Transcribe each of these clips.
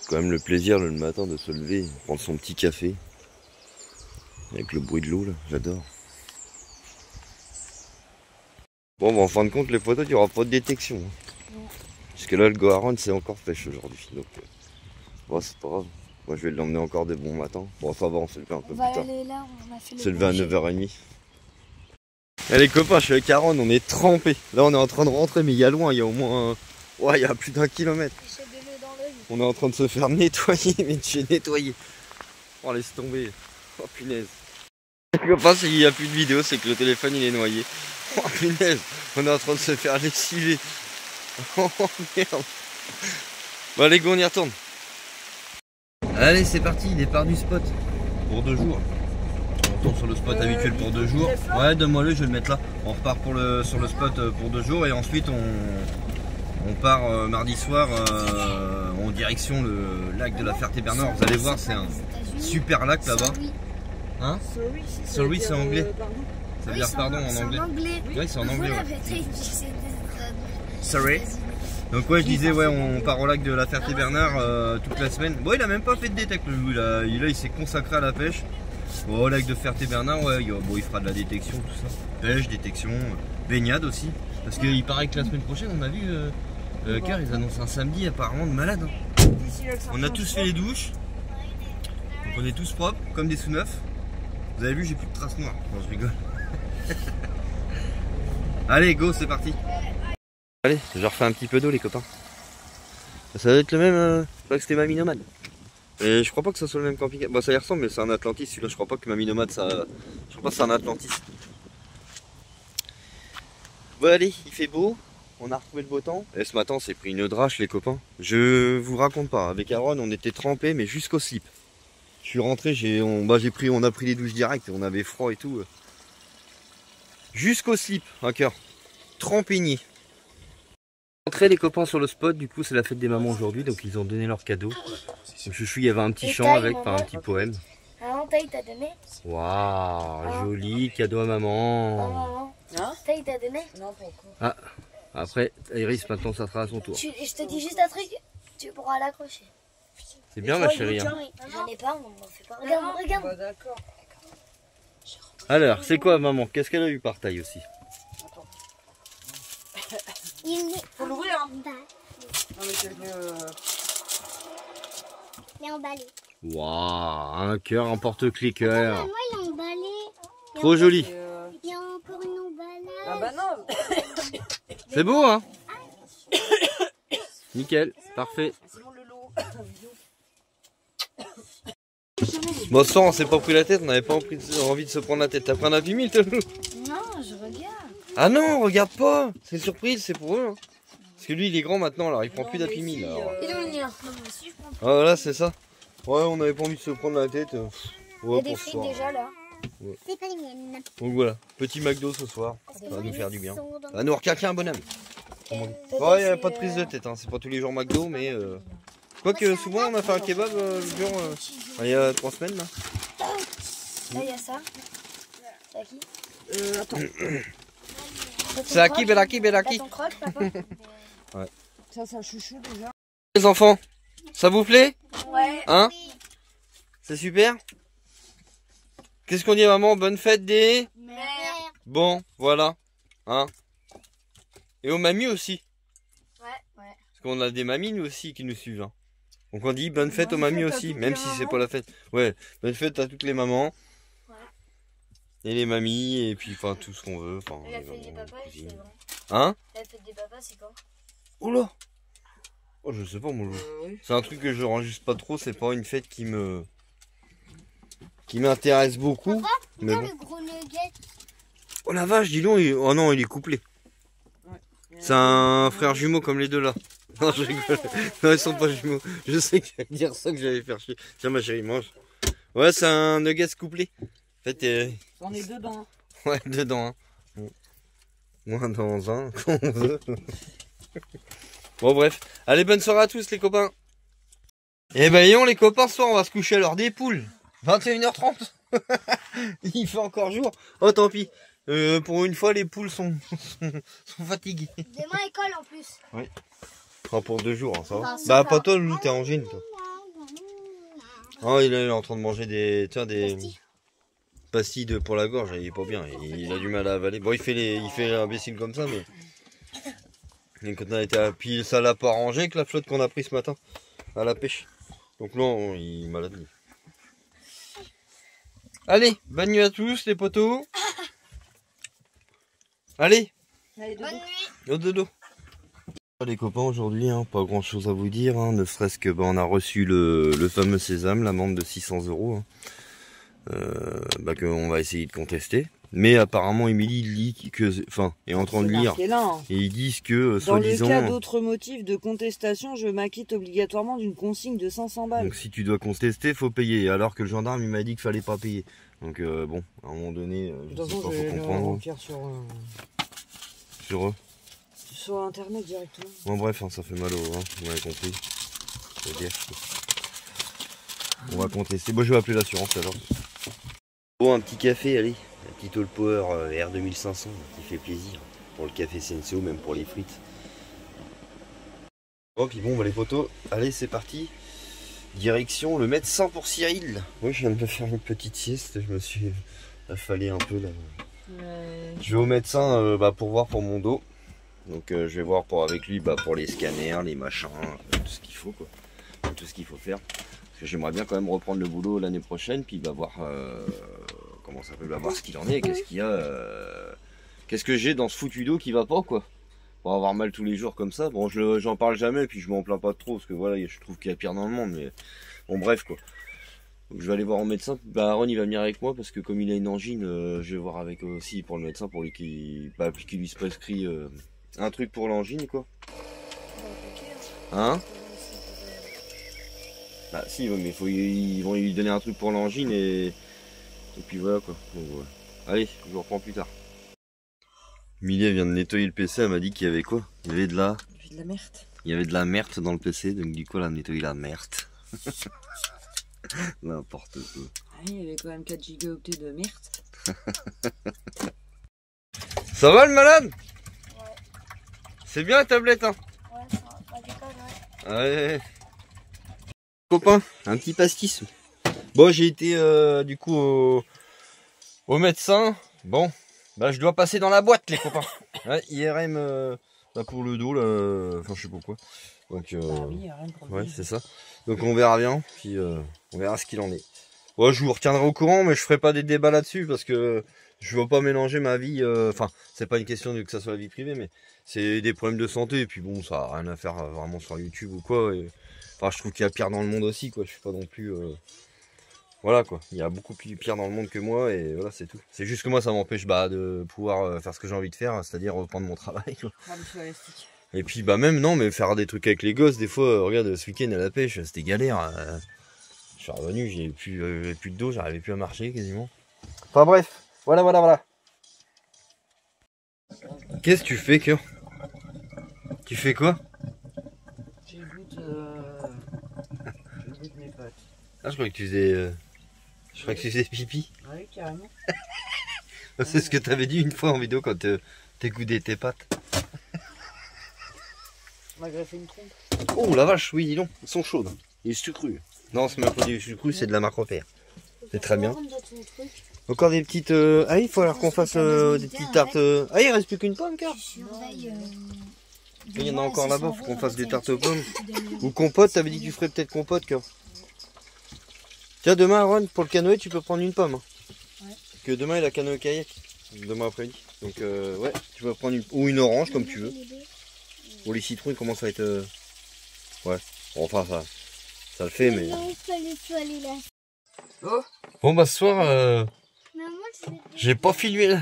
Quand même le plaisir le matin de se lever, prendre son petit café. Avec le bruit de l'eau là, j'adore. Bon bah en fin de compte les photos il n'y aura pas de détection. Parce que là le Goharon c'est encore pêche aujourd'hui. Donc bon, c'est pas grave. Moi je vais l'emmener encore des bons matins. Bon ça va, on s'est levé un peu plus tard. On s'est levé à 9h30. Et les copains, je suis avec Aaron, on est trempés. Là on est en train de rentrer mais il y a loin, il y a au moins... Ouais, il y a plus d'1 kilomètre. On est en train de se faire nettoyer, mais tu es nettoyé. Oh laisse tomber. Oh punaise. Les copains, s'il n'y a plus de vidéo, c'est que le téléphone il est noyé. Oh punaise, on est en train de se faire lessiver. Oh merde. Bon allez go, on y retourne. Allez c'est parti, il départ du spot. Pour 2 jours. On retourne sur le spot habituel pour 2 jours. Ouais, donne-moi-le, je vais le mettre là. On repart sur le spot pour 2 jours et ensuite on part mardi soir en direction le lac de la Ferté-Bernard. Vous allez voir, c'est un super lac là-bas. Hein? Sorry, c'est anglais. Ça veut dire pardon en anglais. Oui, c'est en anglais. Ouais. Sorry. Donc ouais, je disais, ouais, on part au lac de la Ferté-Bernard toute la semaine. Bon, il a même pas fait de détect le loup, il s'est consacré à la pêche. Bon, au lac de Ferté-Bernard, ouais, bon, il fera de la détection, tout ça. Pêche, détection, baignade aussi. Parce qu'il paraît que la semaine prochaine, on a vu, car ils annoncent un samedi apparemment de malade. Hein. On a tous fait les douches. Donc on est tous propres, comme des sous-neufs. Vous avez vu, j'ai plus de traces noires. Non, je rigole. Allez, go, c'est parti. Allez, je refais un petit peu d'eau, les copains. Ça doit être le même. Je crois que c'était Mamie Nomade. Et je crois pas que ça soit le même camping. Bon, ça y ressemble, mais c'est un Atlantis. Celui-là, je crois pas que Mamie Nomade, ça. Je crois pas que c'est un Atlantis. Bon, allez, il fait beau. On a retrouvé le beau temps. Et ce matin, on s'est pris une drache, les copains. Je vous raconte pas. Avec Aaron, on était trempés, mais jusqu'au slip. Je suis rentré, on a pris les douches directes, on avait froid et tout. Jusqu'au slip, un cœur. Trempigné. Rentré les copains sur le spot, du coup c'est la fête des mamans aujourd'hui, donc ils ont donné leur cadeau. Donc Chouchou, il y avait un petit chant avec, enfin un petit poème. Taï t'a donné? Waouh, joli cadeau à maman. Taï t'a donné? Non, pas encore. Ah, après, Iris, maintenant ça sera à son tour. Je te dis juste un truc, tu pourras l'accrocher. C'est bien ma chérie. Hein. J'en ai pas, on m'en fait pas. Regarde, regarde. Bah, d'accord. Alors, c'est quoi maman? Qu'est-ce qu'elle a eu par taille aussi? Faut l'ouvrir, hein. Non, mais c'est Il est emballé. Waouh, un cœur en porte-cliqueur. Moi, il est emballé. Trop joli. Il y a encore une emballage. Ah bah non. C'est beau, hein? Nickel, parfait. Sinon le lot. Bon, ça, on s'est pas pris la tête, on n'avait pas envie de se prendre la tête. T'as pris un Happy Meal, toi? Non, je regarde. Ah non, regarde pas. C'est surprise, c'est pour eux. Hein. Parce que lui, il est grand maintenant, alors il prend plus d'Happy Meal. Il est où le mien? Ah voilà, c'est ça. Ouais, on n'avait pas envie de se prendre la tête. Ouais, Il y a des pour ce frites soir. déjà là. Ouais. C'est pas les miennes. Donc voilà, petit McDo ce soir. Ça va nous faire du bien. Ça va nous recaquer un bonhomme. Ouais, il n'y a pas de prise de tête. Hein. C'est pas tous les jours McDo, mais... Quoique souvent, on a fait un kebab il y a 3 semaines. Là, là il y a ça. C'est à qui? Attends. C'est à qui, Belaki, Belaki? T'as ton croque, papa? Ouais. Ça chouchou déjà. Les enfants, ça vous plaît? Ouais. Hein? C'est super? Qu'est-ce qu'on dit à maman? Bonne fête des... Merde. Bon, voilà. Hein? Et aux mamies aussi. Ouais, ouais. Parce qu'on a des mamies nous aussi qui nous suivent. Hein. Donc on dit bonne fête aux mamies aussi, même si c'est pas la fête. Ouais, bonne fête à toutes les mamans. Ouais. Et les mamies, et puis enfin tout ce qu'on veut. Enfin, La les fête des mamans, papas, cousines. c'est vrai. Hein? La fête des papas, c'est quand? Oula! Oh, je sais pas, moi. Oui. C'est un truc que je enregistre pas trop, c'est pas une fête qui m'intéresse beaucoup. Papa, Mais bon. le gros nugget. Oh la vache, dis donc, oh non, il est couplé. Ouais. C'est un frère jumeau comme les deux là. Non, je rigole. Non, ils sont pas jumeaux. Je sais que j'allais dire ça que j'allais faire chier. Tiens, ma chérie, mange. Ouais, c'est un nuggets couplé. En fait, On est dedans. ouais, dedans. Hein. Moins dans un, quand on veut. Bon, bref. Allez, bonne soirée à tous, les copains. Eh ben, les copains, ce soir, on va se coucher à l'heure des poules. 21h30. Il fait encore jour. Oh, tant pis. Pour une fois, les poules sont fatiguées. Demain, école en plus. Oui. Enfin, pour 2 jours, hein, ça va. Enfin, ça Bah, va. pas toi, Loulou, t'es en gym, toi. Oh, il est en train de manger des pastilles pour la gorge, il est pas bien, il a du mal à avaler. Bon, il fait l'imbécile comme ça, mais quand on a été puis ça l'a pas arrangé avec la flotte qu'on a pris ce matin à la pêche. Donc non, il est malade. Allez, bonne nuit à tous les potos. Allez, Allez, dodo. Bonne nuit. au dodo. Les copains, aujourd'hui, pas grand chose à vous dire, ne serait-ce que on a reçu le fameux sésame, l'amende de 600 €, qu'on va essayer de contester. Mais apparemment, Émilie lit est en train de lire, et ils disent que, dans le soi-disant... cas d'autres motifs de contestation, je m'acquitte obligatoirement d'une consigne de 500 balles. Donc si tu dois contester, faut payer, alors que le gendarme, il m'a dit qu'il fallait pas payer. Donc bon, à un moment donné, De toute façon, je vais le remplir sur internet directement. Bon bref, ça fait mal au... vous m'avez compris. On va contester. Bon, je vais appeler l'assurance alors. Bon, un petit café, allez. Un petit All Power R2500 qui fait plaisir. Pour le café Senseo, même pour les frites. Bon, puis bon, les potos, allez, c'est parti. Direction le médecin pour Cyril. Moi, je viens de me faire une petite sieste. Je me suis affalé un peu là. Je vais au médecin pour voir pour mon dos. Donc je vais voir avec lui pour les scanners, les machins, tout ce qu'il faut quoi. Tout ce qu'il faut faire. Parce que j'aimerais bien quand même reprendre le boulot l'année prochaine, puis voir comment ça peut, voir ce qu'il en est, qu'est-ce qu'il y a, qu'est-ce que j'ai dans ce foutu dos qui va pas quoi. Pour avoir mal tous les jours comme ça. Bon, j'en parle jamais, puis je m'en plains pas trop, parce que voilà, je trouve qu'il y a pire dans le monde, mais bon bref quoi. Donc je vais aller voir un médecin. Aaron il va venir avec moi parce que comme il a une angine, je vais voir avec aussi pour le médecin pour lui qui lui se prescrit un truc pour l'angine quoi. Hein? Bah si, mais ils vont lui donner un truc pour l'angine et puis voilà quoi. Donc, voilà. Allez, je vous reprends plus tard. Emilie vient de nettoyer le PC, elle m'a dit qu'il y avait quoi? Il y avait de la merde. Il y avait de la merde dans le PC, donc du coup elle a nettoyé la merde. N'importe quoi. Ah oui, il y avait quand même 4 gigaoctets de merde. Ça va le malade? Ouais. C'est bien la tablette hein? Ouais, ça va pas déconner. Ouais. Copain, un petit pastis. Bon, j'ai été du coup au médecin. Bon, je dois passer dans la boîte les copains. Ouais, IRM pour le dos là, enfin je sais pas quoi. Donc oui, IRM pour le ouais, dos. c'est ça. Donc on verra bien, puis on verra ce qu'il en est. Ouais, je vous retiendrai au courant, mais je ferai pas des débats là-dessus parce que je veux pas mélanger ma vie. Enfin, c'est pas une question que ça soit la vie privée, mais c'est des problèmes de santé. Et puis bon, ça a rien à faire vraiment sur YouTube ou quoi. Enfin, je trouve qu'il y a pire dans le monde aussi, quoi. Je suis pas non plus. Voilà, quoi. Il y a beaucoup pire dans le monde que moi, et voilà, c'est tout. C'est juste que moi, ça m'empêche de pouvoir faire ce que j'ai envie de faire, c'est-à-dire reprendre mon travail, quoi. Et puis, même, non, mais faire des trucs avec les gosses, des fois, regarde, ce week-end à la pêche, c'était galère. Je suis revenu, j'ai plus de dos, j'arrivais plus à marcher quasiment. Enfin bref, voilà. Qu'est-ce que tu fais, Cœur? Tu fais quoi? J'écoute mes potes. Ah, je croyais que tu faisais... Je croyais que tu faisais pipi. Ouais, carrément. C'est ce que tu avais dit une fois en vidéo quand t'écoudais tes pattes. On m'a greffé une trompe. Oh la vache, oui, dis donc, elles sont chaudes. Il est sucru. Non, c'est même pas du sucru, c'est de la macropère. C'est très bien. Encore des petites... Ah, il faut alors qu'on fasse des petites tartes... Ah, il reste plus qu'une pomme, car. Il y en a encore là-bas, faut qu'on fasse des tartes aux pommes. Ou compote, t'avais dit que tu ferais peut-être compote, car. Tiens, demain, Aaron, pour le canoë, tu peux prendre une pomme. Ouais. Parce que demain, il a canoë kayak. Demain après-midi. Donc, ouais, tu peux prendre ou une orange, comme tu veux. Ou les citrons, ils commencent à être... Ouais, bon, enfin, ça le fait, mais... Oh. Bon, ce soir, j'ai pas filmé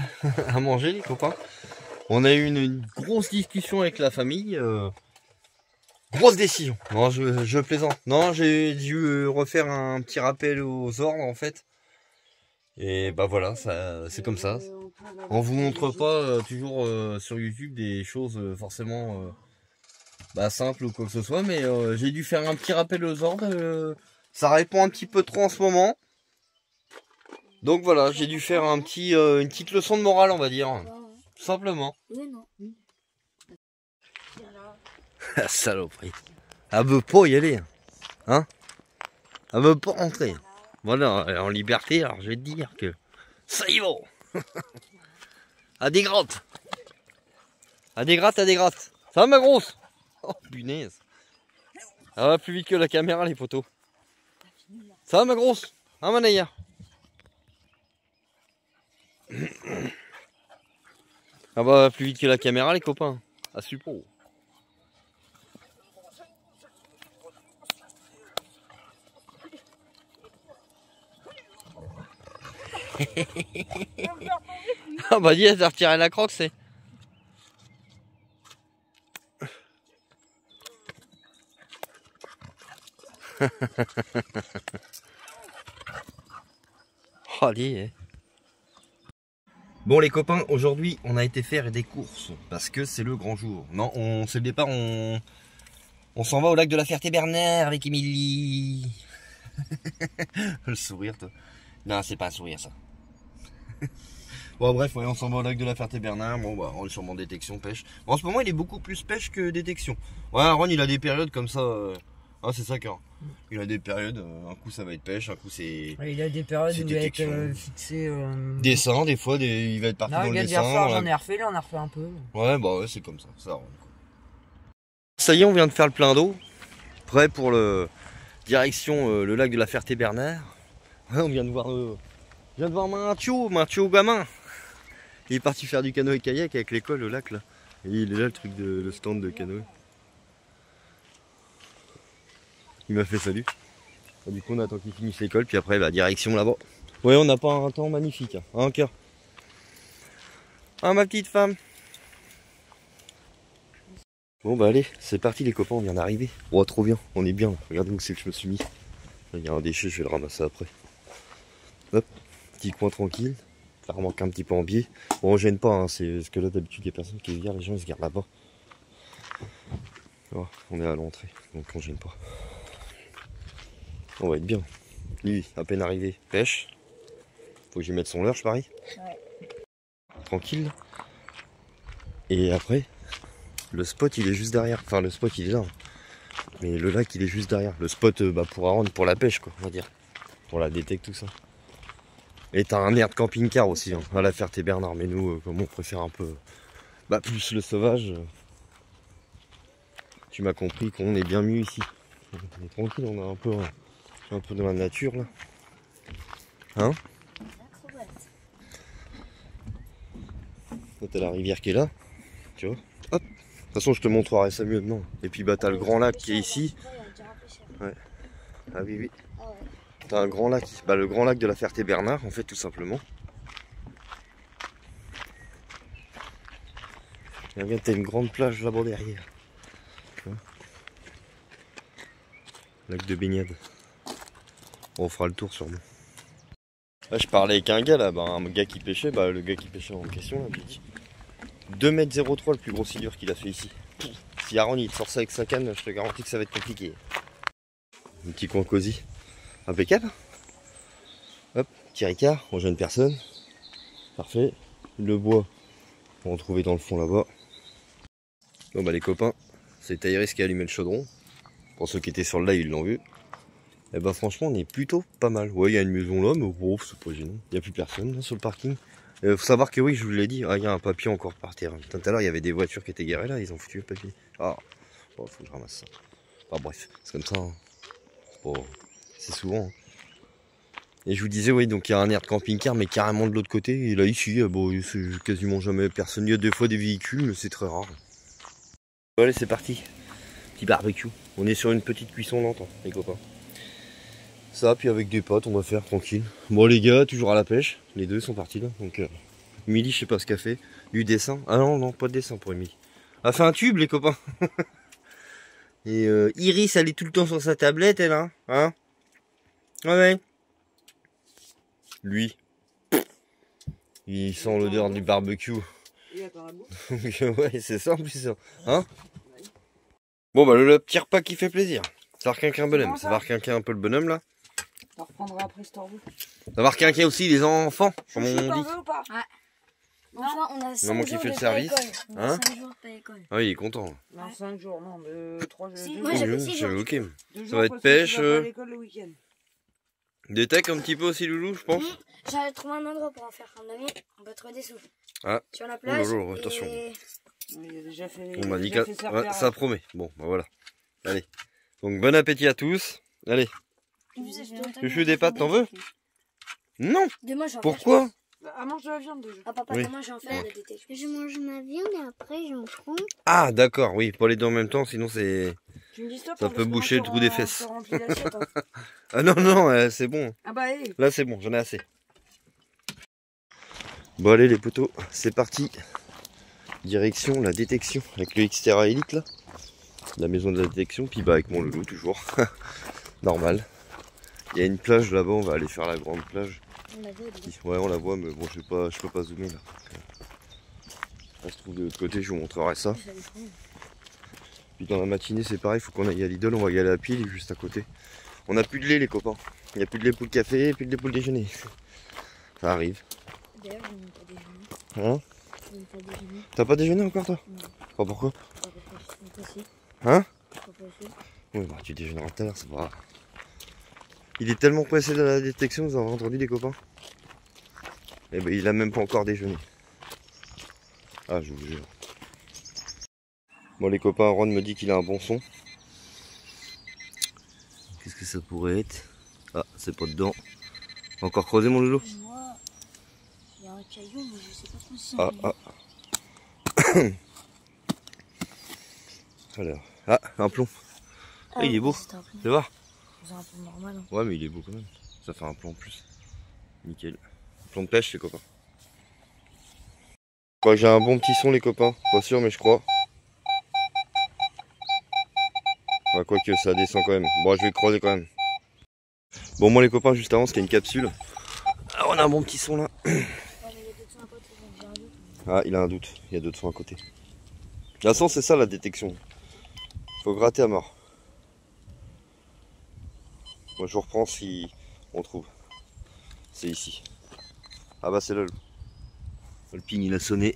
à manger, les copains. On a eu une grosse discussion avec la famille. Grosse décision. Non, je plaisante. Non, j'ai dû refaire un petit rappel aux ordres, en fait. Et voilà, c'est comme ça. On vous montre pas toujours sur YouTube des choses forcément simples ou quoi que ce soit, mais j'ai dû faire un petit rappel aux ordres. Ça répond un petit peu trop en ce moment. Donc voilà, j'ai dû faire une petite leçon de morale, on va dire. Tout simplement. Oui, non. La saloperie. Elle veut pas y aller. Hein? Elle veut pas rentrer. Voilà, elle est en liberté, alors je vais te dire que ça y va. À des grattes. À des grattes, à des grattes. Ça va ma grosse? Oh punaise. Ça va plus vite que la caméra les poteaux. Ça va ma grosse? Hein Manaya? Ah bah plus vite que la caméra les copains. À suppos. Ah bah dis, elle t'a retiré la croque, c'est. Oh, allez. Bon les copains, aujourd'hui on a été faire des courses parce que c'est le grand jour. Non, c'est le départ, on s'en va au lac de la Ferté-Bernard avec Émilie. Le sourire toi. Non, c'est pas un sourire ça. Bon bref, ouais, on s'en va au lac de la Ferté-Bernard. Bon bah on est sûrement détection pêche. Bon, en ce moment il est beaucoup plus pêche que détection. Ouais, Ron il a des périodes comme ça. Ah c'est ça car. Il a des périodes, un coup ça va être pêche, un coup c'est. Il a des périodes où il va être fixé. Dessin, des fois il va être parti dans le dessin. J'en ai refait, là on a refait un peu. Ouais bah ouais c'est comme ça, ça Ron. Ça y est, on vient de faire le plein d'eau. Prêt pour le direction le lac de la Ferté-Bernard. Ouais, on vient de voir Mathieu gamin. Il est parti faire du canoë-kayak avec l'école au lac là. Et il est là le truc le stand de canoë. Il m'a fait salut. Et du coup on attend qu'il finisse l'école puis après direction là-bas. Ouais on n'a pas un temps magnifique. Hein cœur. Ah ma petite femme. Bon bah allez, c'est parti les copains, on vient d'arriver. Oh trop bien, on est bien. Regardez où c'est que je me suis mis. Il y a un déchet, je vais le ramasser après. Hop, petit coin tranquille. Ça remanque un petit peu en biais. Bon on gêne pas, hein, c'est parce que là d'habitude il n'y a personne qui vient, les gens ils se gardent là-bas. Oh, on est à l'entrée, donc on gêne pas. On va être bien. Lui, à peine arrivé, pêche. Faut que j'y mette son leurre, je parie. Ouais. Tranquille. Et après, le spot il est juste derrière. Enfin le spot il est là. Mais le lac il est juste derrière. Le spot pour Aaron, pour la pêche quoi, on va dire. Pour la détecte, tout ça. Et t'as un air de camping-car aussi, hein, à la Ferté-Bernard. Mais nous, comme on préfère un peu plus le sauvage, tu m'as compris qu'on est bien mieux ici. On est tranquille, on est un peu dans la nature là. Hein? Là t'as la rivière qui est là, tu vois. Hop. De toute façon je te montrerai ça mieux maintenant. Et puis bah t'as le grand lac qui est ici. Ouais. Ah oui oui. T'as un grand lac, le grand lac de la Ferté-Bernard en fait tout simplement. Et regarde t'as une grande plage là-bas derrière. Tu vois. Lac de baignade. On fera le tour sûrement. Là je parlais avec un gars là, un gars qui pêchait, le gars qui pêchait en question là, j'ai dit 2,03 m le plus gros silure qu'il a fait ici. Si Aaron il te sort ça avec sa canne, je te garantis que ça va être compliqué. Un petit coin cosy. Impeccable. Hop, petit ricard, on gêne personne. Parfait. Le bois, on va en trouver dans le fond là-bas. Bon les copains, c'est Tairis qui a allumé le chaudron. Pour ceux qui étaient sur le live, ils l'ont vu. Et franchement on est plutôt pas mal. Ouais il y a une maison là, mais bon c'est pas gênant. Il n'y a plus personne là, sur le parking. Faut savoir que oui je vous l'ai dit, il y a un papier encore par terre. Tout à l'heure il y avait des voitures qui étaient garées là, ils ont foutu le papier. Ah, faut que je ramasse ça. Enfin bref, c'est comme ça. Hein. Bon, c'est souvent. Hein. Et je vous disais oui donc il y a un air de camping-car mais carrément de l'autre côté. Et là ici, c'est quasiment jamais personne. Il y a des fois des véhicules mais c'est très rare. Bon, allez c'est parti. Petit barbecue. On est sur une petite cuisson lente hein, les copains. Ça, puis avec des potes, on va faire tranquille. Bon les gars, toujours à la pêche. Les deux sont partis là. Donc Émilie, je sais pas ce qu'elle fait. Du dessin. Ah non, pas de dessin pour Émilie. Elle a fait un tube les copains. Et Iris, elle est tout le temps sur sa tablette, elle hein. Ouais. Lui, il sent l'odeur du barbecue. Ouais, c'est ça en plus. Hein? Bon le petit repas qui fait plaisir. Ça va requinquer un bonhomme. Ça va requinquer un peu le bonhomme là. On reprendra après si t'en veux. Ça va requinquer aussi les enfants, comme on dit. Veux ou pas? Ouais. Enfin, on a 5 Maman jours qui fait le de service. école. Hein? 5 jours pas école. Ah oui, il est content. Non, 5 jours, non, mais 3 jours. Si, deux moi, jours. j'avais 6 jours. Ok. Deux Ça jours va être parce que tu pêche. vas pas à l'école le week-end. Détecte un petit peu aussi, Loulou, je pense. J'allais trouver un endroit pour en faire. À mon avis, on va trouver des sous. Ah. Sur la plage. Oh, attention. Il a déjà fait. On m'a dit déjà que fait sa ouais, repère. ça promet. Bon, bah voilà. Allez. Donc bon appétit à tous. Allez. Chuchu des pâtes, t'en veux? Non. Demain, j'en fais. Pourquoi? Ah, mange de la viande déjà. Ah, papa, Oui. demain, j'en fais la détection. Je mange ma viande et après j'en prends. Ah d'accord, oui, pas les deux en même temps, sinon c'est... Tu me dis stop. Ça hein, peut parce que boucher moi, le trou des je te fesses. remplis l'assiette, hein. Ah non, non, c'est bon. Ah bah allez. Là c'est bon, j'en ai assez. Bon allez les potos, c'est parti. Direction la détection avec le Xterra Elite là. La maison de la détection, puis bah avec mon Loulou toujours. Normal. Il y a une plage là-bas, on va aller faire la grande plage. On la voit, Ouais on la voit mais bon je peux pas zoomer là. Elle se trouve de l'autre côté, je vous montrerai ça. Puis dans la matinée c'est pareil, faut qu'on aille à Lidl, on va y aller à pied, il est juste à côté. On a plus de lait les copains. Il n'y a plus de lait pour le café, plus de lait pour le déjeuner. Ça arrive. D'ailleurs, je n'ai pas déjeuné. Hein? Je n'ai pas déjeuné. T'as pas déjeuné encore toi? Non. Oh, pourquoi? Pas possible. Hein? Pas possible. Oui bah tu déjeuneras tout à l'heure, c'est pas grave. Il est tellement pressé de la détection, vous avez entendu les copains? Eh ben il a même pas encore déjeuné. Ah je vous jure. Bon les copains, Ron me dit qu'il a un bon son. Qu'est-ce que ça pourrait être? Ah c'est pas dedans. Encore creusé mon Loulou? Je vois, il y a un caillou, mais je sais pas trop si c'est Ah un caillou. ah. Alors. Ah un plomb. Ah, il est beau. C'est un plomb. Tu vois? C'est un plomb normal. Hein. Ouais mais il est beau quand même. Ça fait un plomb en plus. Nickel. Plomb de pêche les copains. Je crois que j'ai un bon petit son les copains. Pas sûr mais je crois. Ouais, quoique ça descend quand même. Bon je vais creuser quand même. Bon moi les copains juste avant c'était une capsule. Ah, on a un bon petit son là. Ouais, mais il y a d'autres sons à côté, donc j'ai un doute. Ah il a un doute. Il y a d'autres sons à côté. De toute façon c'est ça la détection. Faut gratter à mort. Moi je vous reprends si on trouve. C'est ici. Ah bah c'est là. Le ping il a sonné.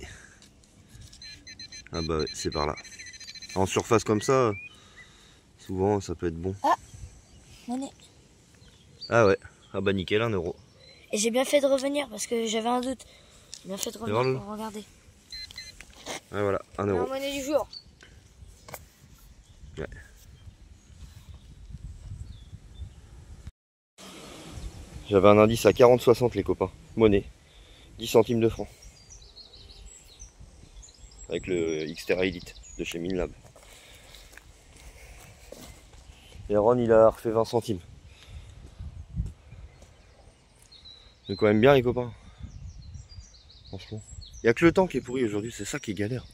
Ah bah ouais, c'est par là. En surface comme ça, souvent ça peut être bon. Monnaie. Ah ouais. Ah bah nickel, 1 euro. Et j'ai bien fait de revenir parce que j'avais un doute. J'ai bien fait de revenir Regarde. pour regarder. Ah voilà, 1 La euro. monnaie du jour. Ouais. J'avais un indice à 40,60 les copains. Monnaie. 10 centimes de francs. Avec le Xterra Elite de chez Minlab. Et Ron il a refait 20 centimes. C'est quand même bien les copains. Franchement. Il n'y a que le temps qui est pourri aujourd'hui, c'est ça qui est galère.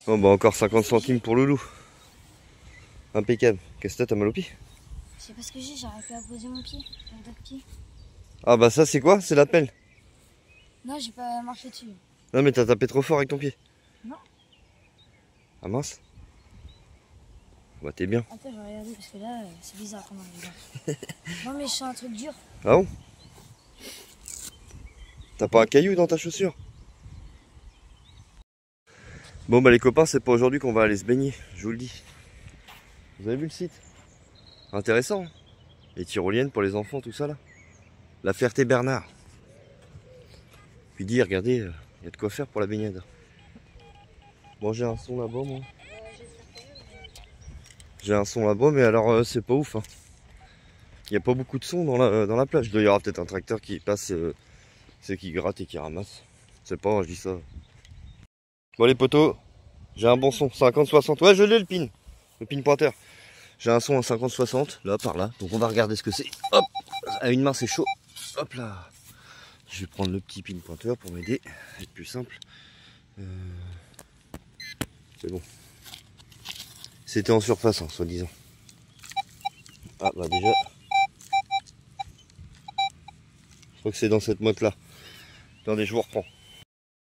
Bon bah encore 50 centimes pour Loulou. Impeccable. Qu'est-ce que t'as mal au pied? Je sais pas ce que j'ai, j'arrive plus à poser mon pied. Mon dos de pied. Ah bah ça c'est quoi? C'est la pelle. Non, j'ai pas marché dessus. Non mais t'as tapé trop fort avec ton pied. Non. Ah mince. Bah t'es bien. Attends, je vais regarder parce que là, c'est bizarre comment je regarde. Non, mais je sens un truc dur. Ah bon? T'as pas un caillou dans ta chaussure? Bon bah les copains, c'est pas aujourd'hui qu'on va aller se baigner, je vous le dis. Vous avez vu le site? Intéressant. Hein, les tyroliennes pour les enfants, tout ça là. La Ferté-Bernard. Puis dis, regardez, il y a de quoi faire pour la baignade. Bon j'ai un son là-bas moi. J'ai un son là-bas mais alors c'est pas ouf. Hein. Il n'y a pas beaucoup de son dans la plage. Il y aura peut-être un tracteur qui passe, c'est qui gratte et qui ramasse. C'est pas, je dis ça. Bon les potos, j'ai un bon son, 50-60. Ouais je l'ai le pin pointeur. J'ai un son à 50-60, là par là. Donc on va regarder ce que c'est. Hop, à une main c'est chaud. Hop là. Je vais prendre le petit pin pointeur pour m'aider. Ça va être plus simple. C'est bon. C'était en surface, hein, soi-disant. Ah bah déjà. Je crois que c'est dans cette motte là. Attendez, je vous reprends.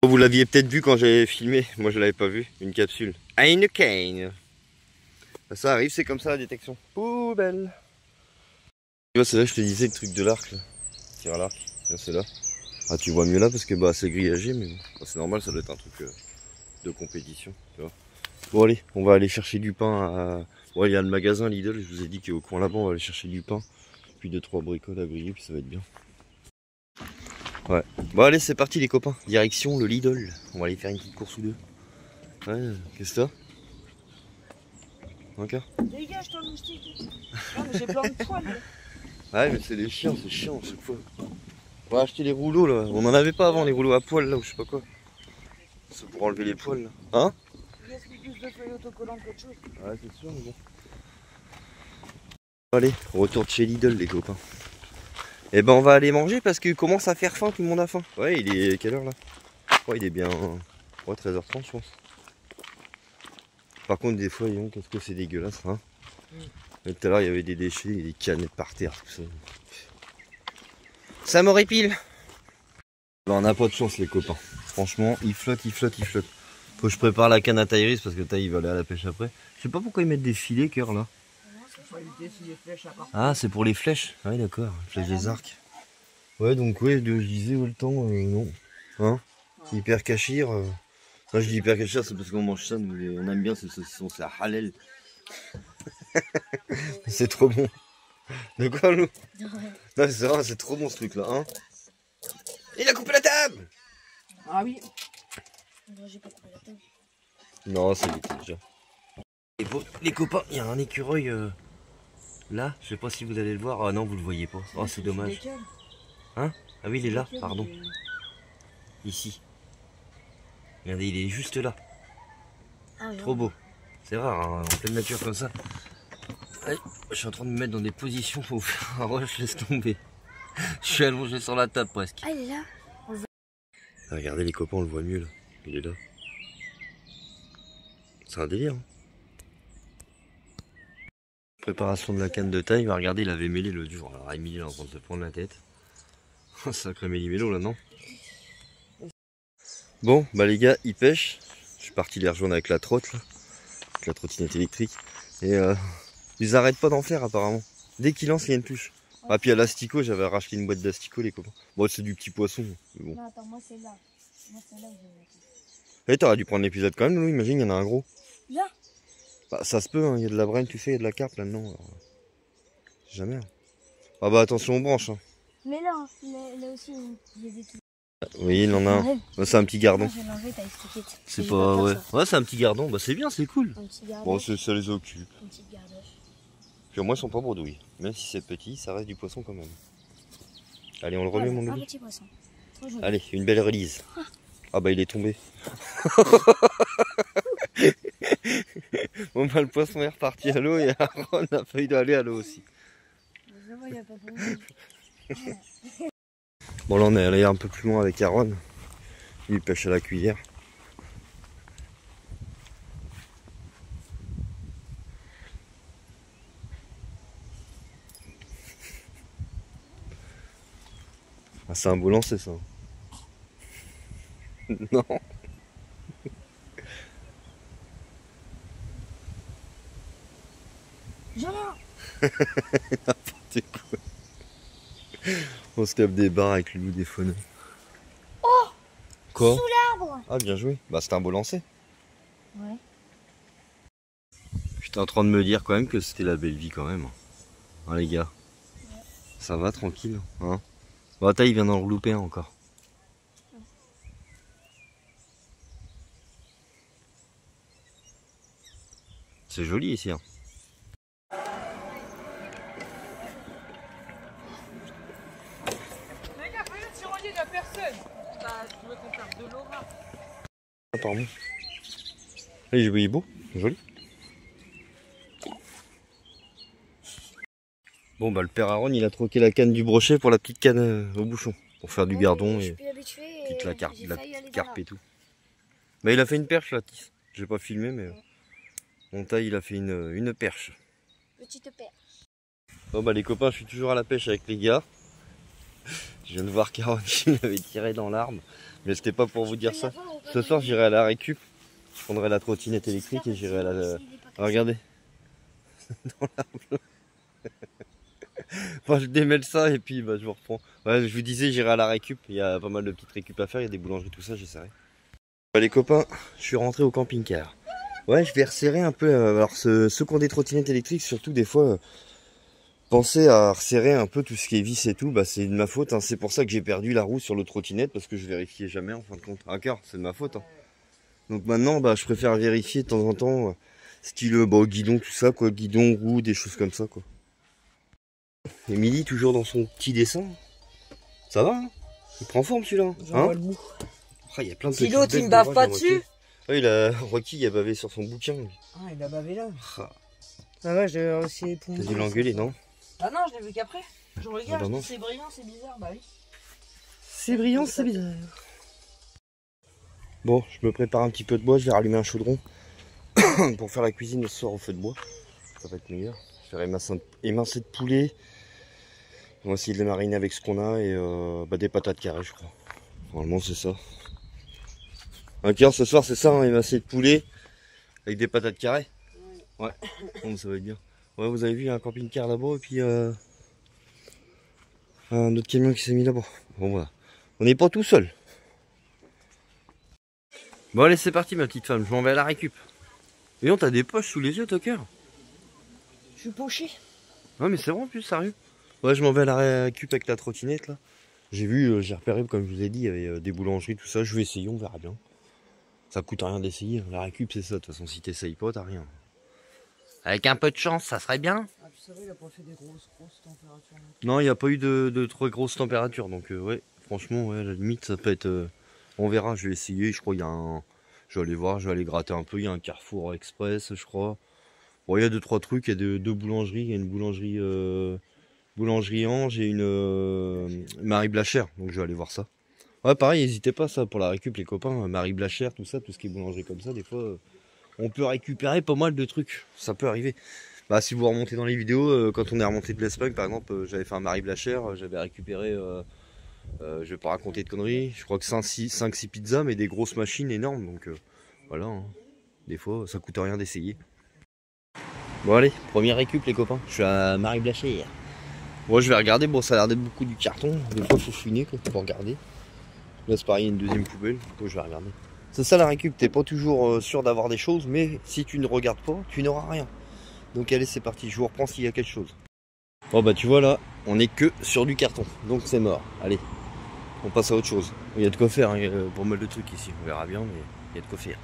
Vous l'aviez peut-être vu quand j'avais filmé. Moi je l'avais pas vu. Une capsule. Heineken. Ça arrive, c'est comme ça la détection. Poubelle. Tu vois, c'est là que je te disais le truc de l'arc. Tire à l'arc. C'est là. Ah, tu vois mieux là parce que bah c'est grillagé, mais bon, c'est normal, ça doit être un truc de compétition. Tu vois. Bon, allez, on va aller chercher du pain. Bon, il y a le magasin Lidl. Je vous ai dit qu'au coin là-bas, on va aller chercher du pain. Puis 2-3 bricoles à griller, puis ça va être bien. Ouais. Bon allez, c'est parti les copains. Direction le Lidl. On va aller faire une petite course ou deux. Ouais, qu'est-ce que t'as? Encore? Dégage ton moustique. Ah, mais j'ai plein de poils. Ouais, mais c'est des chiens, c'est chiant à chaque fois. On va acheter les rouleaux là. On en avait pas avant, les rouleaux à poils là, ou je sais pas quoi. C'est pour enlever les poils là. Hein? Il gaspille plus de feuilles autocollantes qu'autre chose. Ouais, c'est sûr, mais bon. Allez, retour de chez Lidl les copains. Et ben on va aller manger parce qu'il commence à faire faim, tout le monde a faim. Ouais, il est quelle heure là? Ouais, il est bien. Ouais, 13h30 je pense. Par contre des fois, qu'est-ce que c'est dégueulasse hein. Tout à l'heure il y avait des déchets, des canettes par terre, tout ça. Ça m'horripile. Ben, on n'a pas de chance les copains. Franchement, il flotte, il flotte, il flotte. Faut que je prépare la canne à Tyrese parce que Ty il va aller à la pêche après. Je sais pas pourquoi ils mettent des filets cœur là. Ah, c'est pour les flèches. Ah oui, d'accord. Flèches des arcs. Ouais, donc, ouais, je disais, le temps, non. Hein? Hyper cachir. Non, je dis hyper cachir, c'est parce qu'on mange ça. Nous, on aime bien ce saucisson, c'est la halal. C'est trop bon. De quoi, Lou? Non, c'est vrai, c'est trop bon ce truc là, hein? Il a coupé la table! Ah oui. Non, j'ai pas coupé la table. Non, c'est vite déjà. Et bon, les copains, il y a un écureuil. Là, je sais pas si vous allez le voir. Ah non, vous le voyez pas. Oh, c'est dommage. Hein? Ah oui, il est là, pardon. Ici. Regardez, il est juste là. Ah, Trop beau. C'est rare, hein, en pleine nature comme ça. Allez, je suis en train de me mettre dans des positions pour faire un rush, laisse tomber. Je suis allongé sur la table presque. Ah, il est là. Regardez les copains, on le voit mieux là. Il est là. C'est un délire. Hein. Préparation de la canne de taille, regardez, il avait mêlé l'autre jour. Alors Émilie est en train de se prendre la tête. Sacré méli-mélo là, non? Bon, bah les gars, ils pêchent. Je suis parti les rejoindre avec la trotte là. Avec la trottinette électrique. Et ils arrêtent pas d'en faire apparemment. Dès qu'ils lancent, il y a une touche. Ah puis à l'asticot, j'avais racheté une boîte d'asticot les copains. Bon, c'est du petit poisson. Mais bon. Non, attends, moi c'est là. Moi c'est là où je vais mettre. Et t'aurais dû prendre l'épisode quand même, Loulou, imagine, il y en a un gros. Là? Bah, ça se peut, hein. Il y a de la braine, tu sais, il y a de la carpe là-dedans. Jamais. Hein. Ah bah attention aux branches. Hein. Mais là, là aussi, il y a des trucs. Oui, il en a un. Bah, c'est un petit gardon. Je vais l'enlever, t'as expliqué. C'est pas, ouais. Ouais, c'est un petit gardon. Bah c'est bien, c'est cool. Un petit gardoche. Bon, ça les occupe. Une petite gardoche. Puis au moins, ils sont pas bredouilles. Même si c'est petit, ça reste du poisson quand même. Allez, on le remet, mon Un Loulou. petit poisson. Trop joli. Allez, une belle release. Ah bah il est tombé. Bon bah le poisson est reparti à l'eau et Aaron a failli aller à l'eau aussi. Je vois, il n'y a pas de Bon là on est allé un peu plus loin avec Aaron. Il pêche à la cuillère. Ah, c'est un beau lancer ça. Non. N'importe quoi. On se tape des barres avec le loup des fauneux. Oh! Quoi? Sous l'arbre! Ah bien joué. Bah c'était un beau lancer. Ouais. J'étais en train de me dire quand même que c'était la belle vie quand même. Hein les gars. Ouais. Ça va tranquille. Hein bon attends, il vient d'en relouper un encore. C'est joli ici. Hein. Mais gars, regarde si on y a personne. Bah, tu veux qu'on fasse de l'aura. Ah pardon. Il est beau, joli. Bon bah le père Aaron il a troqué la canne du brochet pour la petite canne au bouchon. Pour faire du gardon et toute la carpe et tout. Bah il a fait une perche là, Tis. J'ai pas filmé mais mon taille il a fait une perche. Petite perche. Bon bah les copains, je suis toujours à la pêche avec les gars. Je viens de voir qu'Aaron il avait tiré dans l'arbre. Mais c'était pas pour vous dire ça. Ce soir j'irai à la récup. Je prendrai la trottinette électrique et j'irai à la... Ah, regardez. Dans l'arbre. Enfin, je démêle ça et puis bah, je vous reprends. Ouais, je vous disais, j'irai à la récup. Il y a pas mal de petites récup à faire. Il y a des boulangeries, tout ça, j'essaierai. Bah, les copains, je suis rentré au camping-car. Ouais, je vais resserrer un peu. Alors, ceux qui ont des trottinettes électriques, surtout des fois, Pensez à resserrer un peu tout ce qui est vis et tout, bah c'est de ma faute, hein. C'est pour ça que j'ai perdu la roue sur le trottinette, parce que je vérifiais jamais en fin de compte. À cœur, c'est de ma faute, hein. Donc maintenant, bah je préfère vérifier de temps en temps, style bah, guidon, tout ça, quoi, guidon, roue, des choses comme ça, quoi. Émilie, toujours dans son petit dessin. Ça va, hein? Il prend forme celui-là, hein? Ah, y a plein de Si l'autre il me bave pas dessus. Ah, Rocky il a bavé sur son bouquin. Lui. Ah, il a bavé là. Ah. Ah ouais, j'ai aussi épousé. T'as dû l'engueuler, non? Ah non, je l'ai vu qu'après. Je regarde, bah non. c'est brillant, c'est bizarre, bah oui. C'est brillant, c'est bizarre. Bon, je me prépare un petit peu de bois, je vais rallumer un chaudron pour faire la cuisine ce soir au feu de bois. Ça va être meilleur. Je vais faire émincer de poulet. On va essayer de les mariner avec ce qu'on a et des patates carrées, je crois. Normalement, c'est ça. Un cœur ce soir, c'est ça, hein, émincé de poulet avec des patates carrées. Ouais, bon, ça va être bien. Ouais, vous avez vu, il y a un camping-car là-bas et puis un autre camion qui s'est mis là-bas. Bon, voilà. On n'est pas tout seul. Bon, allez, c'est parti, ma petite femme. Je m'en vais à la récup. Et non, t'as des poches sous les yeux, Tucker? Je suis poché. Ouais, mais c'est vrai en plus, sérieux. Ouais, je m'en vais à la récup avec la trottinette là. J'ai vu, j'ai repéré, comme je vous ai dit, il y avait des boulangeries, tout ça. Je vais essayer, on verra bien. Ça coûte rien d'essayer. La récup, c'est ça. De toute façon, si t'essayes pas, t'as rien. Avec un peu de chance, ça serait bien. Ah, puis ça va, il a pas fait des grosses températures. Non, il n'y a pas eu de trop grosses températures. Donc, ouais, franchement, ouais, à la limite, ça peut être. On verra, je vais essayer. Je crois qu'il y a un. Je vais aller voir, je vais aller gratter un peu. Il y a un Carrefour Express, je crois. Bon, il y a 2-3 trucs. Il y a deux boulangeries. Il y a une boulangerie Ange et une Marie Blachère. Donc, je vais aller voir ça. Ouais, pareil, n'hésitez pas, ça, pour la récup, les copains. Marie Blachère, tout ça, tout ce qui est boulangerie comme ça, des fois, on peut récupérer pas mal de trucs. Ça peut arriver. Bah, si vous remontez dans les vidéos, quand on est remonté de l'Espagne, par exemple, j'avais fait un Marie Blachère, j'avais récupéré, je vais pas raconter de conneries, je crois que 5-6 pizzas, mais des grosses machines énormes, donc voilà, hein. Des fois, ça coûte rien d'essayer. Bon, allez, première récup, les copains, je suis à Marie Blachère. Bon, je vais regarder, bon, ça a l'air d'être beaucoup du carton, des fois, faut fouiner, quoi, pour regarder. Là, c'est pareil, il y a une deuxième poubelle, donc je vais regarder. C'est ça la récup, t'es pas toujours sûr d'avoir des choses, mais si tu ne regardes pas, tu n'auras rien. Donc allez, c'est parti, je vous reprends s'il y a quelque chose. Bon bah tu vois là, on est que sur du carton, donc c'est mort. Allez, on passe à autre chose. Il y a de quoi faire, hein, pour mal de trucs ici, on verra bien, mais il y a de quoi faire.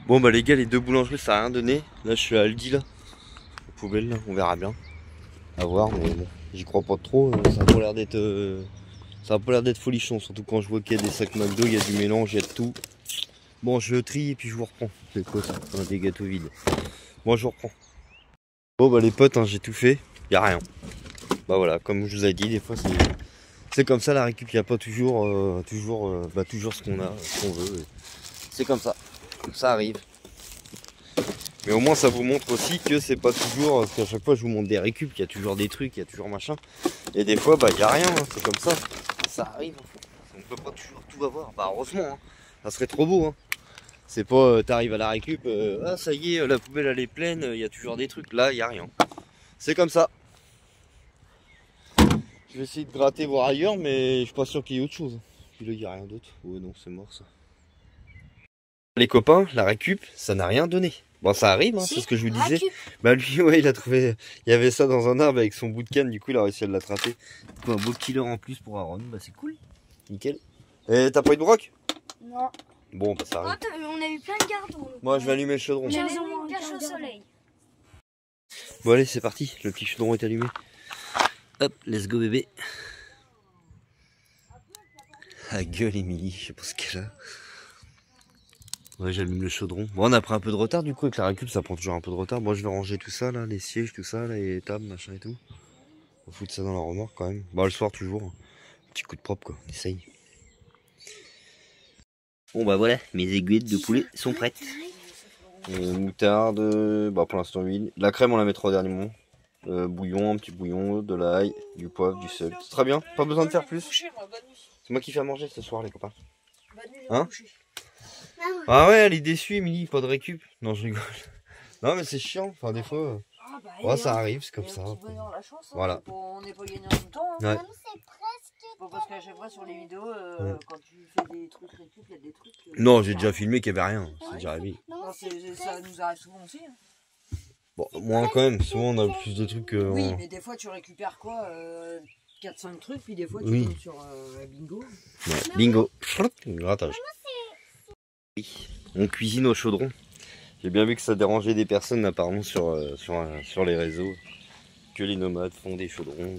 Bon bah les gars, les deux boulangeries ça a rien donné. Là je suis à Aldi là, poubelle là, on verra bien. À voir, mais bon, j'y crois pas trop, ça a pas l'air d'être... Ça a pas l'air d'être folichon, surtout quand je vois qu'il y a des sacs McDo, il y a du mélange, il y a de tout. Bon, je trie et puis je vous reprends. C'est quoi ça? Des gâteaux vides. Bon, je vous reprends. Bon, bah les potes, hein, j'ai tout fait. Il n'y a rien. Bah voilà, comme je vous ai dit, des fois c'est comme ça la récup. Il n'y a pas toujours, toujours ce qu'on a, ce qu'on veut. C'est comme ça. Ça arrive. Mais au moins, ça vous montre aussi que c'est pas toujours. Parce qu'à chaque fois, je vous montre des récup. Il y a toujours des trucs, il y a toujours machin. Et des fois, bah, il n'y a rien. Hein, c'est comme ça. Ça arrive. On peut pas toujours tout avoir. Bah, heureusement. Hein. Ça serait trop beau. Hein. C'est pas, t'arrives à la récup, ah ça y est, la poubelle elle est pleine, il y a toujours des trucs. Là, il n'y a rien. C'est comme ça. Je vais essayer de gratter, voir ailleurs, mais je suis pas sûr qu'il y ait autre chose. Puis là, il n'y a rien d'autre. Ouais, non, c'est mort ça. Les copains, la récup, ça n'a rien donné. Bon, ça arrive, hein, si, c'est ce que je vous disais. Récup. Bah, lui, ouais, il a trouvé. Il y avait ça dans un arbre avec son bout de canne, du coup, il a réussi à l'attraper. Un beau killer en plus pour Aaron, bah, c'est cool. Nickel. Et t'as pas eu de broc? Non. Bon, bah, ça arrive. On a eu plein de gardons. Moi, je vais allumer le chaudron. J'avais mis une perche au soleil. Bon, allez, c'est parti. Le petit chaudron est allumé. Hop, let's go, bébé. Ah, gueule, Émilie, je sais pas ce qu'elle a. Ouais, j'allume le chaudron. Bon, on a pris un peu de retard, du coup, avec la récup, ça prend toujours un peu de retard. Moi, je vais ranger tout ça, là, les sièges, tout ça, là, les tables, machin et tout. On fout ça dans la remorque, quand même. Bah, le soir, toujours. Petit coup de propre, quoi. On essaye. Bon bah voilà, mes aiguillettes de poulet sont prêtes. Moutarde, bah pour l'instant huile. La crème on la mettra au dernier moment. Bouillon, un petit bouillon, de l'ail, du poivre, du sel. C'est très bien, pas besoin de faire plus. C'est moi qui fais à manger ce soir les copains. Hein? Ah ouais, elle est déçue Émilie, pas de récup. Non je rigole. Non mais c'est chiant, enfin des fois... Ouais, ça arrive, c'est comme ça. Voilà. On n'est pas gagnant tout le temps. Hein. Ouais. Bon, parce qu'à chaque fois sur les vidéos, quand tu fais des trucs récup, il y a des trucs. Non, j'ai déjà filmé qu'il n'y avait rien. C'est déjà arrivé. Non, ça nous arrive souvent aussi. Hein. Bon, moins quand même, souvent on a plus de trucs que... Oui, mais des fois tu récupères quoi 4-5 trucs, puis des fois tu Oui. tombes sur bingo. Ouais, bingo. Grattage. Oui. On cuisine au chaudron. J'ai bien vu que ça dérangeait des personnes apparemment sur les réseaux. Que les nomades font des chaudrons.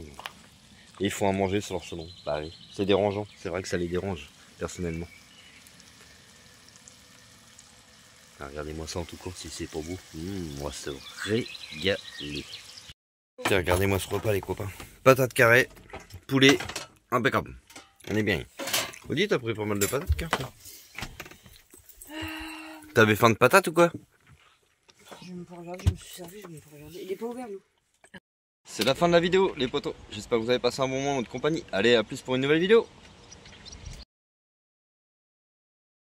Et ils font à manger sur leur chaudron. Bah oui, c'est dérangeant. C'est vrai que ça les dérange, personnellement. Ah, regardez-moi ça en tout cas, si c'est pour vous. On va se régaler. Tiens, regardez-moi ce repas les copains. Patates carrées, poulet, impeccable. On est bien. Vous dites, t'as pris pas mal de patates, car t'avais faim de patates ou quoi? Je vais me pas regarder, je me suis servi, je vais me pas regarder. Il est pas ouvert, nous. C'est la fin de la vidéo les potos. J'espère que vous avez passé un bon moment en notre compagnie. Allez, à plus pour une nouvelle vidéo.